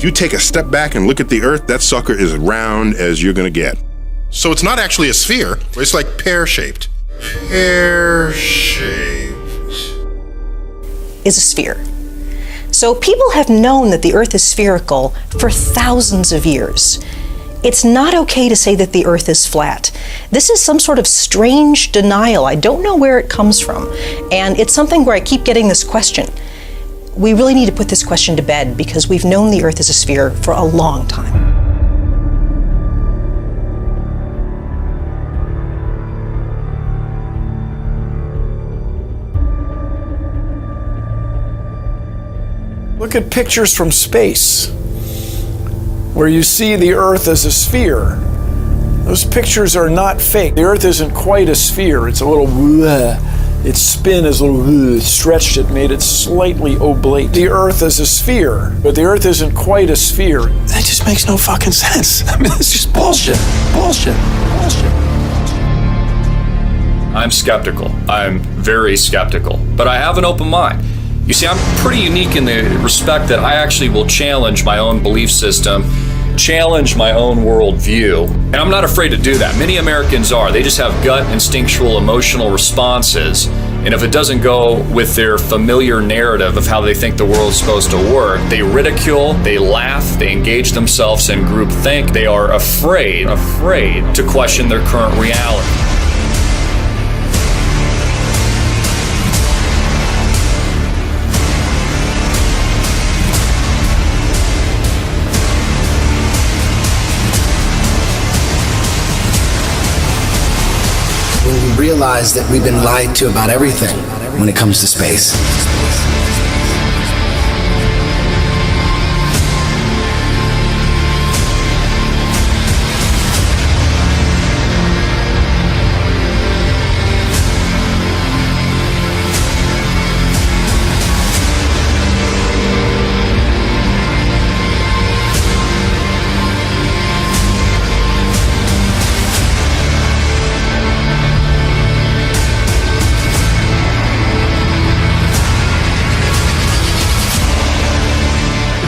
you take a step back and look at the Earth, that sucker is as round as you're going to get. So it's not actually a sphere, it's like pear-shaped. Pear-shaped. Is a sphere. So people have known that the Earth is spherical for thousands of years. It's not okay to say that the Earth is flat. This is some sort of strange denial. I don't know where it comes from. And it's something where I keep getting this question. We really need to put this question to bed because we've known the Earth is a sphere for a long time. Look at pictures from space, where you see the Earth as a sphere. Those pictures are not fake. The Earth isn't quite a sphere. It's a little, its spin is a little stretched it, made it slightly oblate. The Earth is a sphere, but the Earth isn't quite a sphere. That just makes no fucking sense. I mean, it's just bullshit, bullshit, bullshit. I'm skeptical. I'm very skeptical, but I have an open mind. You see, I'm pretty unique in the respect that I actually will challenge my own belief system, challenge my own worldview, and I'm not afraid to do that. Many Americans are. They just have gut, instinctual, emotional responses, and if it doesn't go with their familiar narrative of how they think the world's supposed to work, they ridicule, they laugh, they engage themselves in groupthink. They are afraid to question their current reality. Realize that we've been lied to about everything when it comes to space.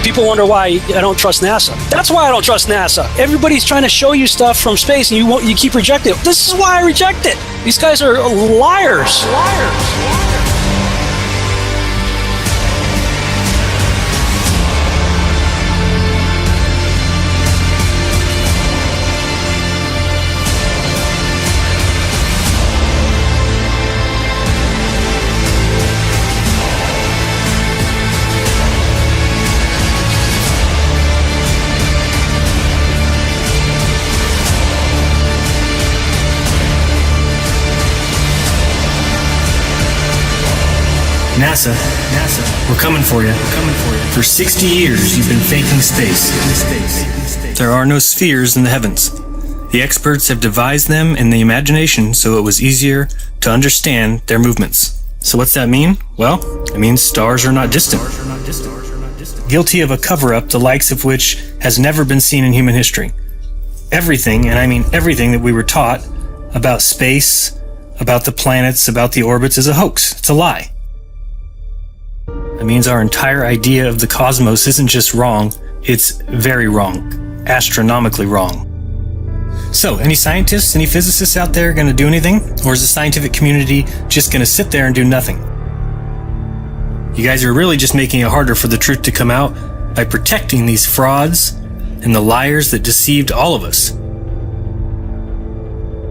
People wonder why I don't trust NASA. That's why I don't trust NASA. Everybody's trying to show you stuff from space and you keep rejecting it. This is why I reject it. These guys are liars. NASA, we're coming for you. For 60 years, you've been faking space. There are no spheres in the heavens. The experts have devised them in the imagination so it was easier to understand their movements. So what's that mean? Well, it means stars are not distant. Guilty of a cover-up the likes of which has never been seen in human history. Everything, and I mean everything that we were taught about space, about the planets, about the orbits is a hoax. It's a lie. That means our entire idea of the cosmos isn't just wrong, it's very wrong, astronomically wrong. So, any scientists, any physicists out there going to do anything? Or is the scientific community just going to sit there and do nothing? You guys are really just making it harder for the truth to come out by protecting these frauds and the liars that deceived all of us.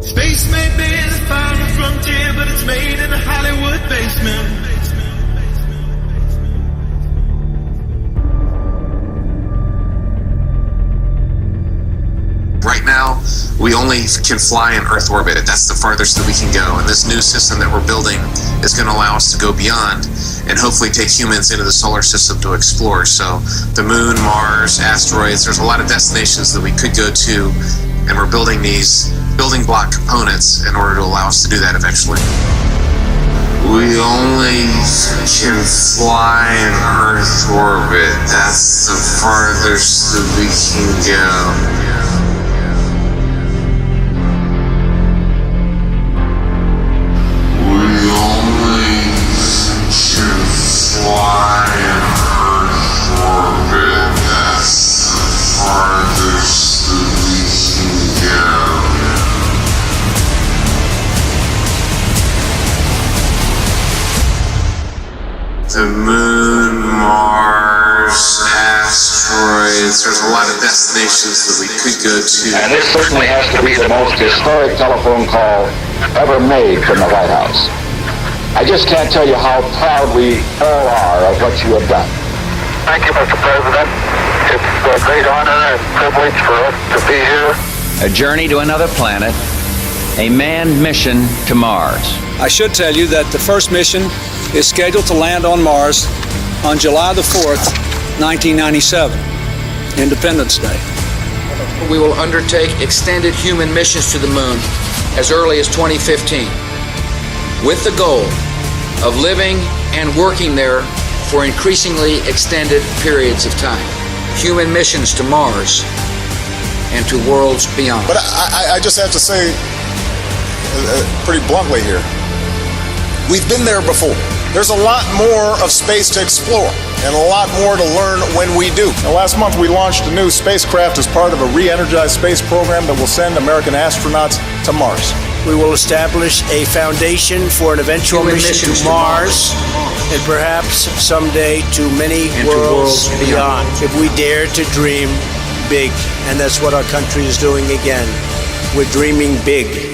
Space may be the final frontier, but it's made in a Hollywood basement. Right now, we only can fly in Earth orbit. That's the farthest that we can go. And this new system that we're building is going to allow us to go beyond and hopefully take humans into the solar system to explore. So the moon, Mars, asteroids, there's a lot of destinations that we could go to, and we're building these building block components in order to allow us to do that eventually. We only can fly in Earth orbit. That's the farthest that we can go. Fly in Earth orbit, that's There's a lot of destinations that we could go to. And this certainly has to be the most historic telephone call ever made from the White House. I just can't tell you how proud we all are of what you have done. Thank you, Mr. President. It's a great honor and privilege for us to be here. A journey to another planet, a manned mission to Mars. I should tell you that the first mission is scheduled to land on Mars on July the 4th, 1997, Independence Day. We will undertake extended human missions to the moon as early as 2015, with the goal of living and working there for increasingly extended periods of time. Human missions to Mars and to worlds beyond. But I just have to say, pretty bluntly here, we've been there before. There's a lot more of space to explore and a lot more to learn when we do. Now, last month we launched a new spacecraft as part of a re-energized space program that will send American astronauts to Mars. We will establish a foundation for an eventual mission to Mars and perhaps someday to many worlds beyond. If we dare to dream big, and that's what our country is doing again. We're dreaming big.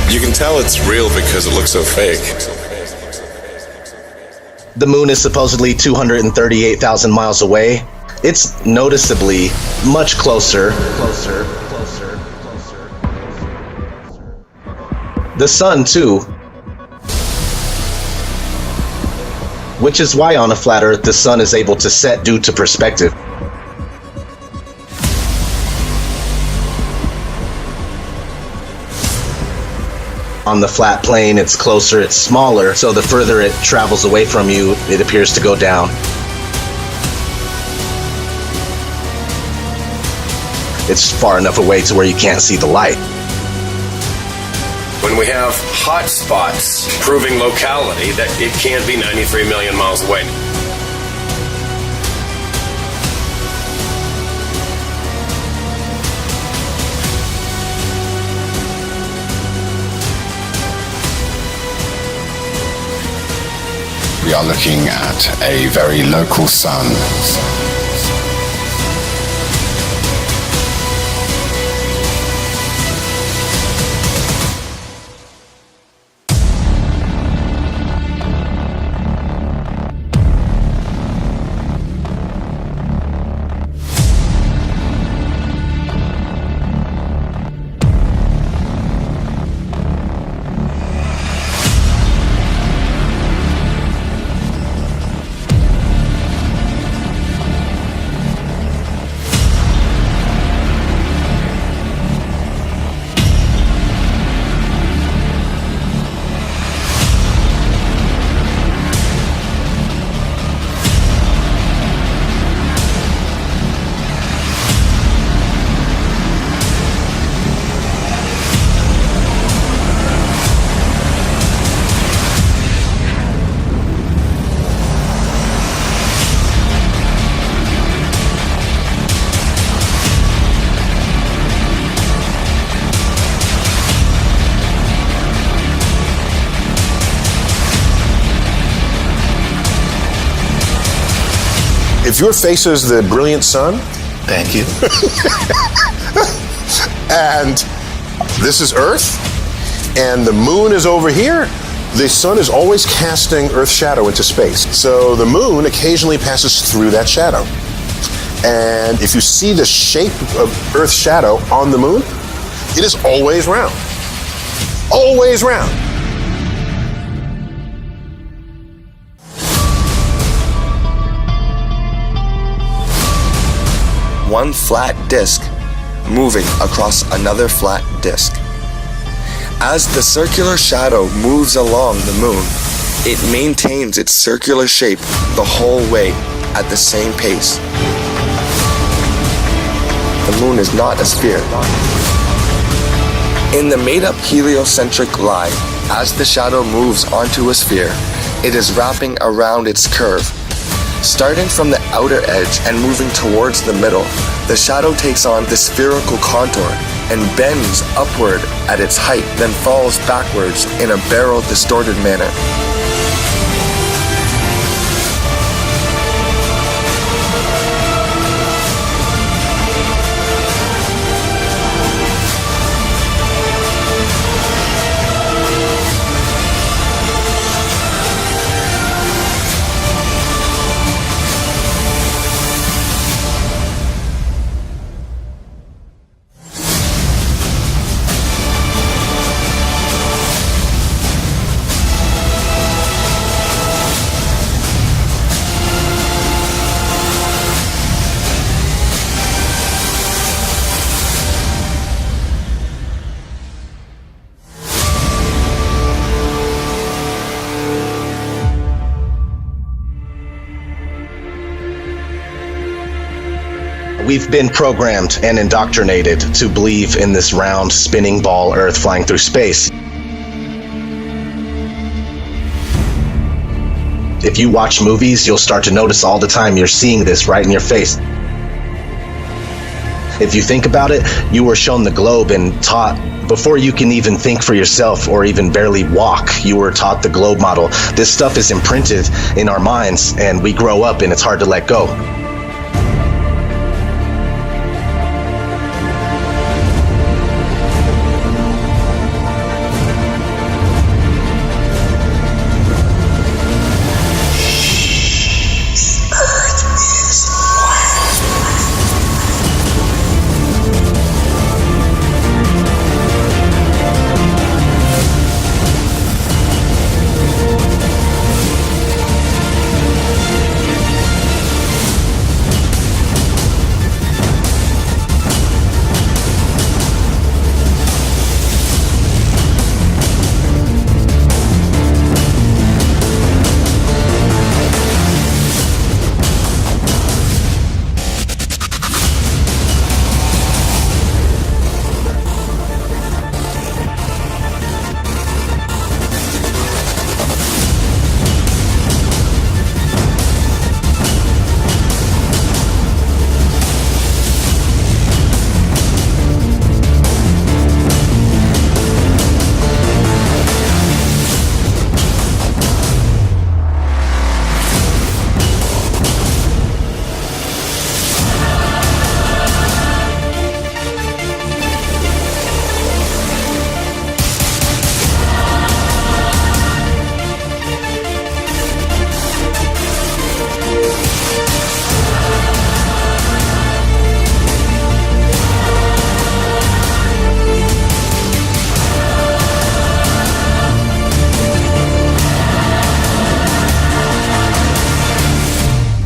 You can tell it's real because it looks so fake. The moon is supposedly 238,000 miles away. It's noticeably much closer. The sun, too. Which is why on a flat Earth the sun is able to set due to perspective. On the flat plane, it's closer, it's smaller, so the further it travels away from you, it appears to go down. It's far enough away to where you can't see the light. When we have hot spots proving locality, that it can't be 93 million miles away. We are looking at a very local sun. If your face is the brilliant sun, thank you. And this is Earth, and the moon is over here, the sun is always casting Earth's shadow into space. So the moon occasionally passes through that shadow. And if you see the shape of Earth's shadow on the moon, it is always round. Always round. One flat disk moving across another flat disk. As the circular shadow moves along the moon, it maintains its circular shape the whole way at the same pace. The moon is not a sphere. In the made-up heliocentric line, as the shadow moves onto a sphere, it is wrapping around its curve. Starting from the outer edge and moving towards the middle, the shadow takes on the spherical contour and bends upward at its height, then falls backwards in a barrel-distorted manner. We've been programmed and indoctrinated to believe in this round, spinning ball Earth flying through space. If you watch movies, you'll start to notice all the time you're seeing this right in your face. If you think about it, you were shown the globe and taught, before you can even think for yourself or even barely walk, you were taught the globe model. This stuff is imprinted in our minds and we grow up and it's hard to let go.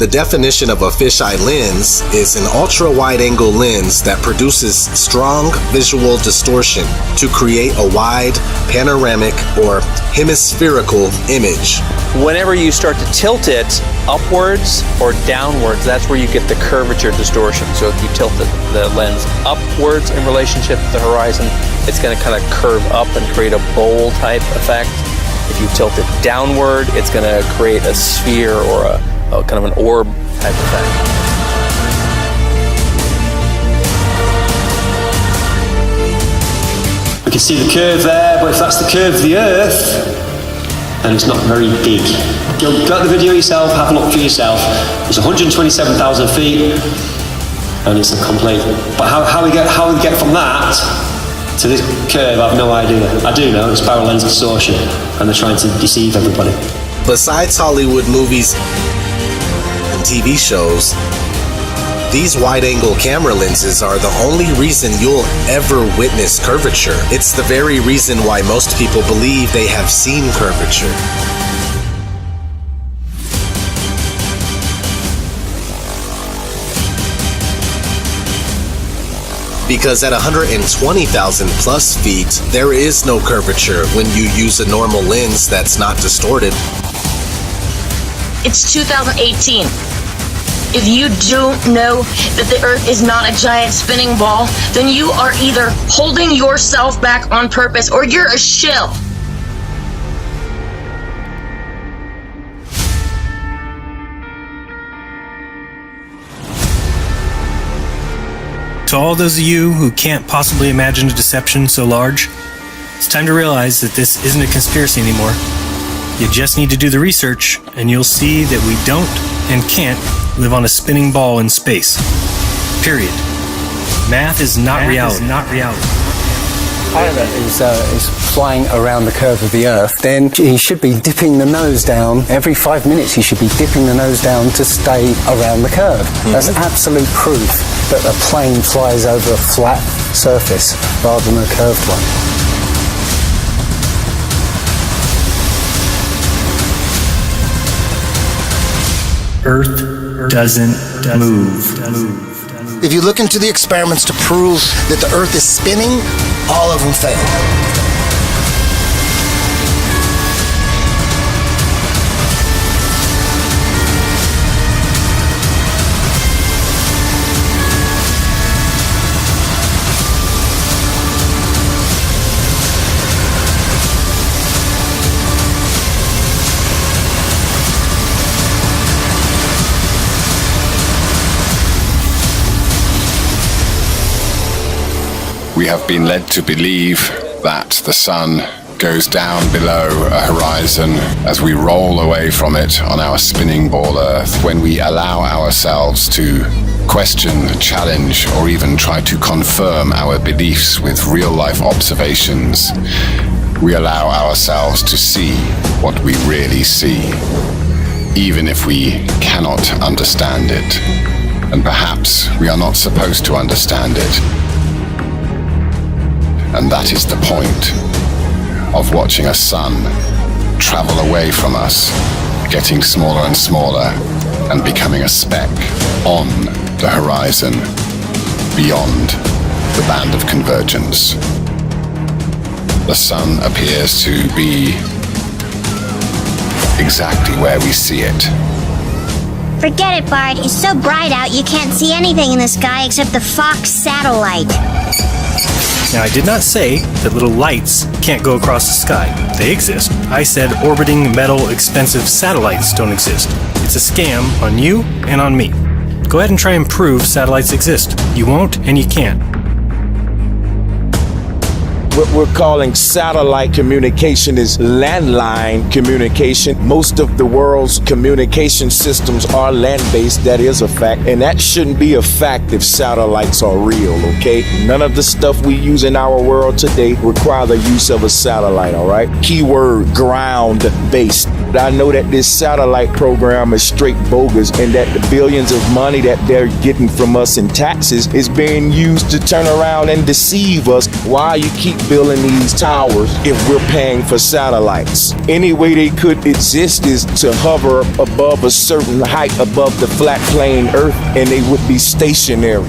The definition of a fisheye lens is an ultra-wide-angle lens that produces strong visual distortion to create a wide, panoramic, or hemispherical image. Whenever you start to tilt it upwards or downwards, that's where you get the curvature distortion. So if you tilt the lens upwards in relationship to the horizon, it's going to kind of curve up and create a bowl type effect. If you tilt it downward, it's going to create a sphere or a kind of an orb type effect. We can see the curve there, but if that's the curve of the Earth, then it's not very big. Go at the video yourself, have a look for yourself. It's 127,000 feet, and it's a complete. But how we get from that to this curve, I have no idea. I do know it's spiral lens distortion, and they're trying to deceive everybody. Besides Hollywood movies and TV shows, these wide-angle camera lenses are the only reason you'll ever witness curvature. It's the very reason why most people believe they have seen curvature. Because at 120,000 plus feet, there is no curvature when you use a normal lens that's not distorted. It's 2018. If you don't know that the Earth is not a giant spinning ball, then you are either holding yourself back on purpose or you're a shill. To all those of you who can't possibly imagine a deception so large, it's time to realize that this isn't a conspiracy anymore. You just need to do the research, and you'll see that we don't and can't live on a spinning ball in space. Period. Math is not reality. Pilot is flying around the curve of the Earth, then he should be dipping the nose down. Every 5 minutes he should be dipping the nose down to stay around the curve. That's absolute proof that a plane flies over a flat surface rather than a curved one. Earth doesn't move. If you look into the experiments to prove that the Earth is spinning, all of them fail. We have been led to believe that the sun goes down below a horizon as we roll away from it on our spinning ball Earth. When we allow ourselves to question, challenge, or even try to confirm our beliefs with real-life observations, we allow ourselves to see what we really see, even if we cannot understand it. And perhaps we are not supposed to understand it. And that is the point of watching a sun travel away from us, getting smaller and smaller, and becoming a speck on the horizon, beyond the band of convergence. The sun appears to be exactly where we see it. Forget it, Bart. It's so bright out you can't see anything in the sky except the Fox satellite. Now, I did not say that little lights can't go across the sky. They exist. I said orbiting metal expensive satellites don't exist. It's a scam on you and on me. Go ahead and try and prove satellites exist. You won't and you can't. What we're calling satellite communication is landline communication. Most of the world's communication systems are land-based. That is a fact. And that shouldn't be a fact if satellites are real, okay? None of the stuff we use in our world today require the use of a satellite, all right? Keyword, ground-based. I know that this satellite program is straight bogus and that the billions of money that they're getting from us in taxes is being used to turn around and deceive us. Why you keep building these towers if we're paying for satellites? Any way they could exist is to hover above a certain height above the flat plane Earth and they would be stationary.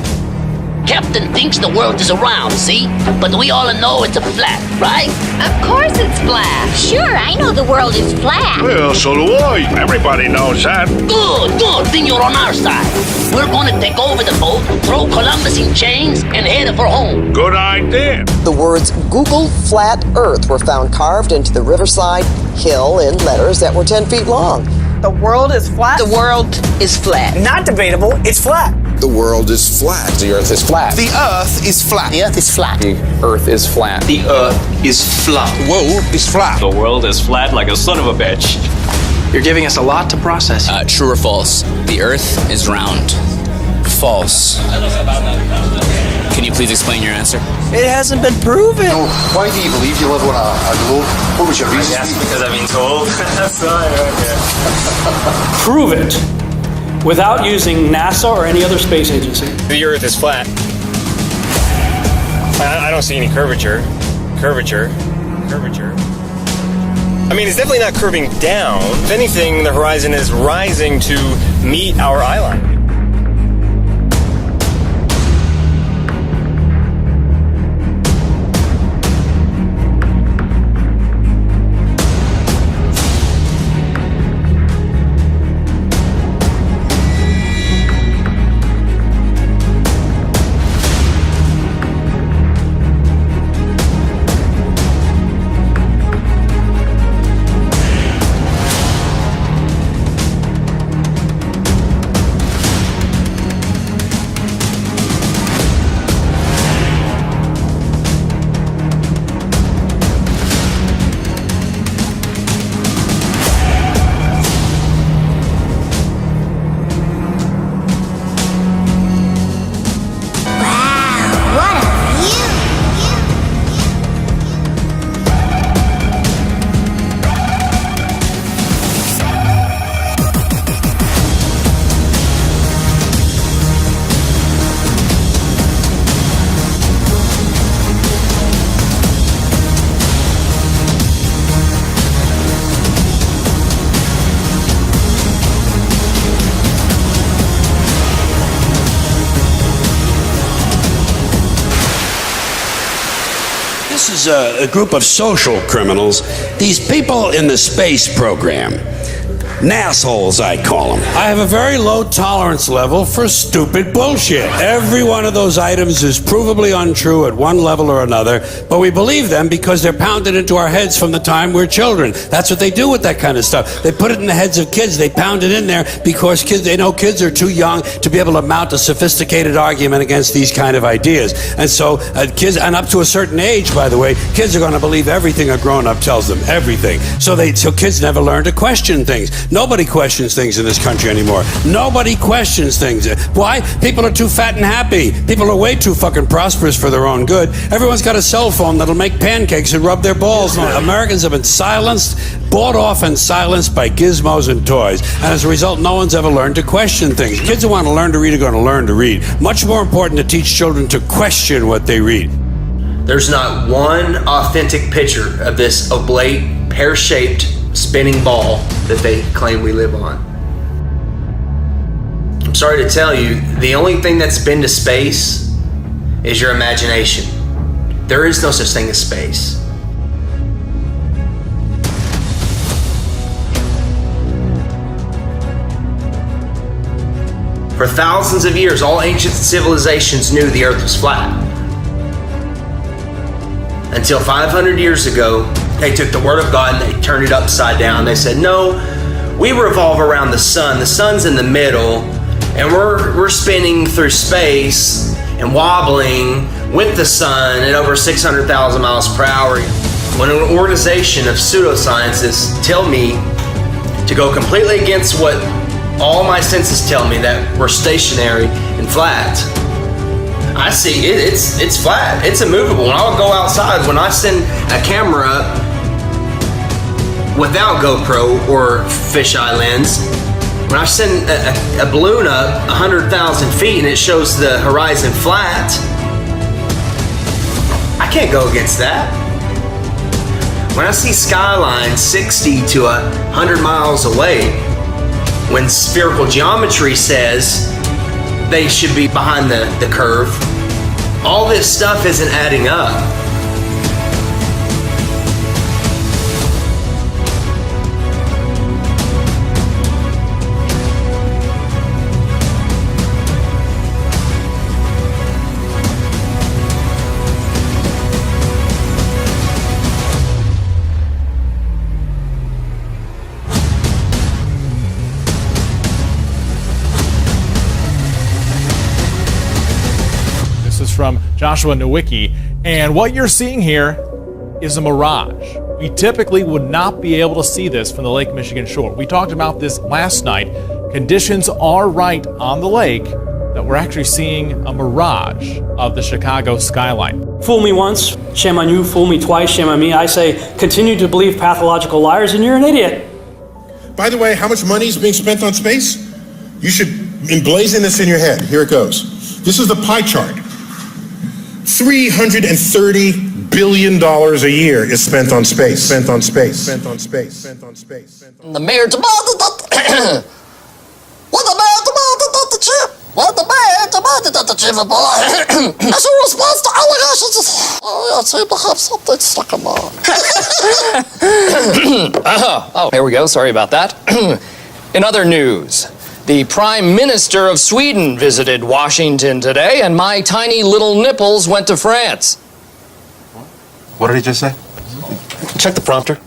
Captain thinks the world is around, see? But we all know it's a flat, right? Of course it's flat. Sure, I know the world is flat. Well, so do I. Everybody knows that. Good, good. Then you're on our side. We're gonna take over the boat, throw Columbus in chains, and head for home. Good idea. The words Google Flat Earth were found carved into the riverside hill in letters that were 10 feet long. The world is flat? The world is flat. Not debatable, it's flat. The world is flat. The Earth is flat. The Earth is flat. The Earth is flat. The Earth is flat. The Earth is flat. The world is flat. The world is flat like a son of a bitch. You're giving us a lot to process. True or false? The Earth is round. False. Can you please explain your answer? It hasn't been proven. No, why do you believe you live on a globe? What was your reason? That's because I've been told. Sorry, okay. Prove it without using NASA or any other space agency. The Earth is flat. I don't see any curvature. Curvature. I mean, it's definitely not curving down. If anything, the horizon is rising to meet our eye line. is a group of social criminals, these people in the space program. Nassholes, I call them. I have a very low tolerance level for stupid bullshit. Every one of those items is provably untrue at one level or another, but we believe them because they're pounded into our heads from the time we're children. That's what they do with that kind of stuff. They put it in the heads of kids. They pound it in there because they know kids are too young to be able to mount a sophisticated argument against these kind of ideas. And so kids, and up to a certain age, by the way, kids are going to believe everything a grown-up tells them, everything. So kids never learn to question things. Nobody questions things in this country anymore. Nobody questions things. Why? People are too fat and happy. People are way too fucking prosperous for their own good. Everyone's got a cell phone that'll make pancakes and rub their balls. Americans have been silenced, bought off and silenced by gizmos and toys. And as a result, no one's ever learned to question things. Kids who want to learn to read are going to learn to read. Much more important to teach children to question what they read. There's not one authentic picture of this oblate, pear-shaped spinning ball that they claim we live on. I'm sorry to tell you, the only thing that's been to space is your imagination. There is no such thing as space. For thousands of years, all ancient civilizations knew the earth was flat. Until 500 years ago, they took the word of God and they turned it upside down. They said, no, we revolve around the sun. The sun's in the middle, and we're spinning through space and wobbling with the sun at over 600,000 miles per hour. When an organization of pseudoscientists tell me to go completely against what all my senses tell me, that we're stationary and flat, I see it's flat, it's immovable. When I'll go outside, when I send a camera up without GoPro or fisheye lens, when I send a balloon up 100,000 feet and it shows the horizon flat, I can't go against that. When I see skylines 60 to 100 miles away, when spherical geometry says they should be behind the curve, all this stuff isn't adding up. From Joshua Nowicki, and what you're seeing here is a mirage. We typically would not be able to see this from the Lake Michigan shore. We talked about this last night. Conditions are right on the lake that we're actually seeing a mirage of the Chicago skyline. Fool me once, shame on you. Fool me twice, shame on me. I say, continue to believe pathological liars and you're an idiot. By the way, how much money is being spent on space? You should emblazon this in your head. Here it goes. This is the pie chart. $330 billion a year is spent on space. Spent on space. Spent on space. Spent on space. The mayor demanded that. What the mayor demanded that the chief. What the mayor demanded that the chief of as a response to allegations. Oh, I seem to have something stuck in my. Oh, there we go. Sorry about that. In other news, the Prime Minister of Sweden visited Washington today, and my tiny little nipples went to France. What did he just say? Check the prompter.